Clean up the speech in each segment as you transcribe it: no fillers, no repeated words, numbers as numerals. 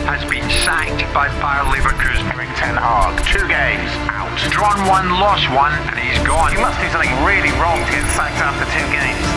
has been sacked by Bayern Levekusen. Erik Ten Hag, 2 games, out. Drawn 1, lost 1, and he's gone. You must do something really wrong to get sacked after 2 games.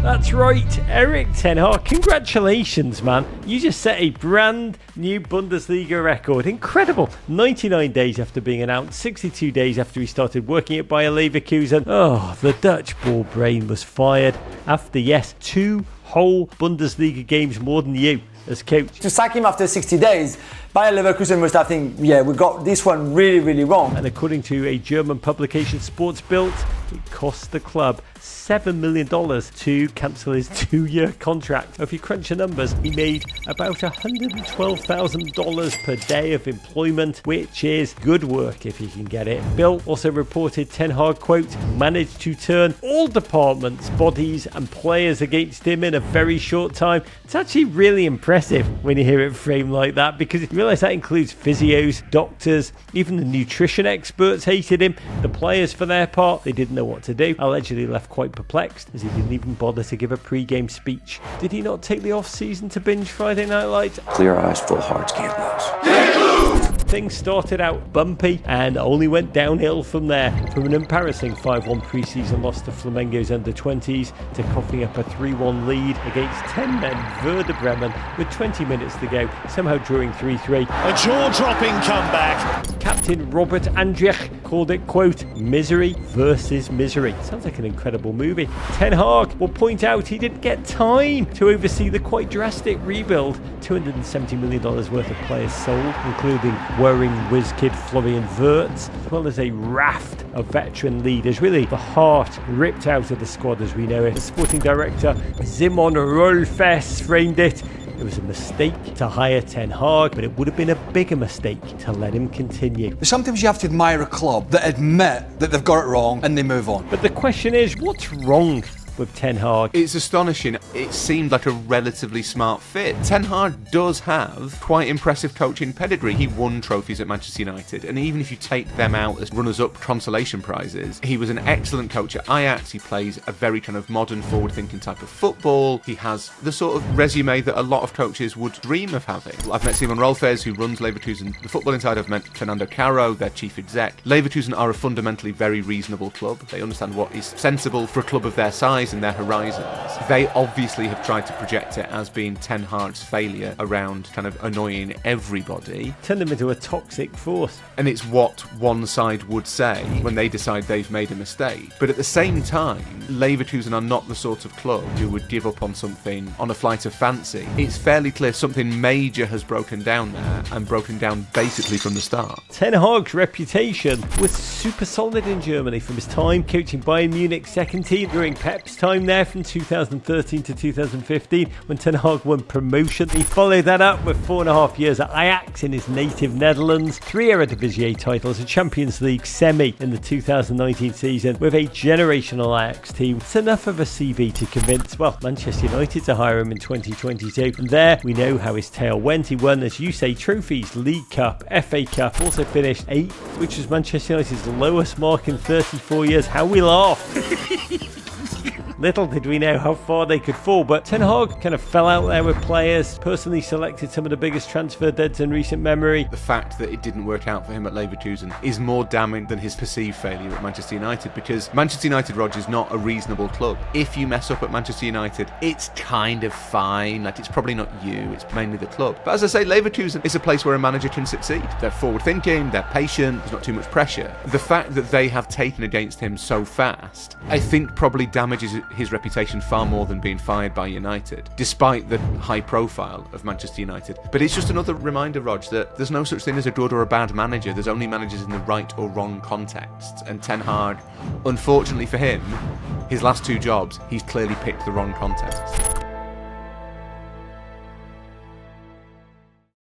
That's right, Erik Ten Hag. Congratulations, man. You just set a brand new Bundesliga record. Incredible. 99 days after being announced, 62 days after he started working at Bayern Levekusen. Oh, the Dutch ball brain was fired after, yes, 2 whole Bundesliga games more than you as coach. To sack him after 60 days, Bayern Leverkusen must have think, yeah, we got this one really, really wrong. And according to a German publication, Sports Bild, it cost the club $7 million to cancel his 2-year contract. If you crunch the numbers, he made about $112,000 per day of employment, which is good work if you can get it. Bild also reported Ten Hag, quote, managed to turn all departments, bodies and players against him in a very short time. It's actually really impressive when you hear it framed like that, because you realise that includes physios, doctors, even the nutrition experts hated him. The players, for their part, they didn't know what to do. Allegedly left quite perplexed, as he didn't even bother to give a pre-game speech. Did he not take the off-season to binge Friday Night Lights? Clear eyes, full hearts, can't lose. Things started out bumpy and only went downhill from there. From an embarrassing 5-1 pre-season loss to Flamengo's under-20s to coughing up a 3-1 lead against 10 men Werder Bremen with 20 minutes to go, somehow drawing 3-3. A jaw-dropping comeback. Captain Robert Andrich called it, quote, misery versus misery. Sounds like an incredible movie. Ten Hag will point out he didn't get time to oversee the quite drastic rebuild. $270 million worth of players sold, including worrying whiz kid Florian Wirtz, as well as a raft of veteran leaders. Really, the heart ripped out of the squad as we know it. The sporting director, Simon Rolfes, framed it. It was a mistake to hire Ten Hag, but it would have been a bigger mistake to let him continue. Sometimes you have to admire a club that admit that they've got it wrong and they move on. But the question is, what's wrong with Ten Hag? It's astonishing. It seemed like a relatively smart fit. Ten Hag does have quite impressive coaching pedigree. He won trophies at Manchester United, and even if you take them out as runners-up consolation prizes, he was an excellent coach at Ajax. He plays a very kind of modern, forward-thinking type of football. He has the sort of resume that a lot of coaches would dream of having. I've met Simon Rolfes, who runs Leverkusen, the football inside. I've met Fernando Caro, their chief exec. Leverkusen are a fundamentally very reasonable club. They understand what is sensible for a club of their size and their horizons. They obviously have tried to project it as being Ten Hag's failure around kind of annoying everybody. Turn them into a toxic force. And it's what one side would say when they decide they've made a mistake. But at the same time, Leverkusen are not the sort of club who would give up on something on a flight of fancy. It's fairly clear something major has broken down there, and broken down basically from the start. Ten Hag's reputation was super solid in Germany from his time coaching Bayern Munich's second team during Pep's time there from 2013 to 2015 when Ten Hag won promotion. He followed that up with 4.5 years at Ajax in his native Netherlands, 3 Eredivisie titles, a Champions League semi in the 2019 season with a generational Ajax team. It's enough of a CV to convince, well, Manchester United to hire him in 2022. And there we know how his tale went. He won, as you say, trophies, League Cup, FA Cup, also finished 8th, which was Manchester United's lowest mark in 34 years. How we laughed. Little did we know how far they could fall, but Ten Hag kind of fell out there with players, personally selected some of the biggest transfer deads in recent memory. The fact that it didn't work out for him at Leverkusen is more damning than his perceived failure at Manchester United, because Manchester United, Roger, is not a reasonable club. If you mess up at Manchester United, it's kind of fine. Like, it's probably not you, it's mainly the club. But as I say, Leverkusen is a place where a manager can succeed. They're forward-thinking, they're patient, there's not too much pressure. The fact that they have taken against him so fast, I think probably damages his reputation far more than being fired by United, despite the high profile of Manchester United. But it's just another reminder, Rog, that there's no such thing as a good or a bad manager. There's only managers in the right or wrong contexts. And Ten Hag, unfortunately for him, his last 2 jobs, he's clearly picked the wrong context.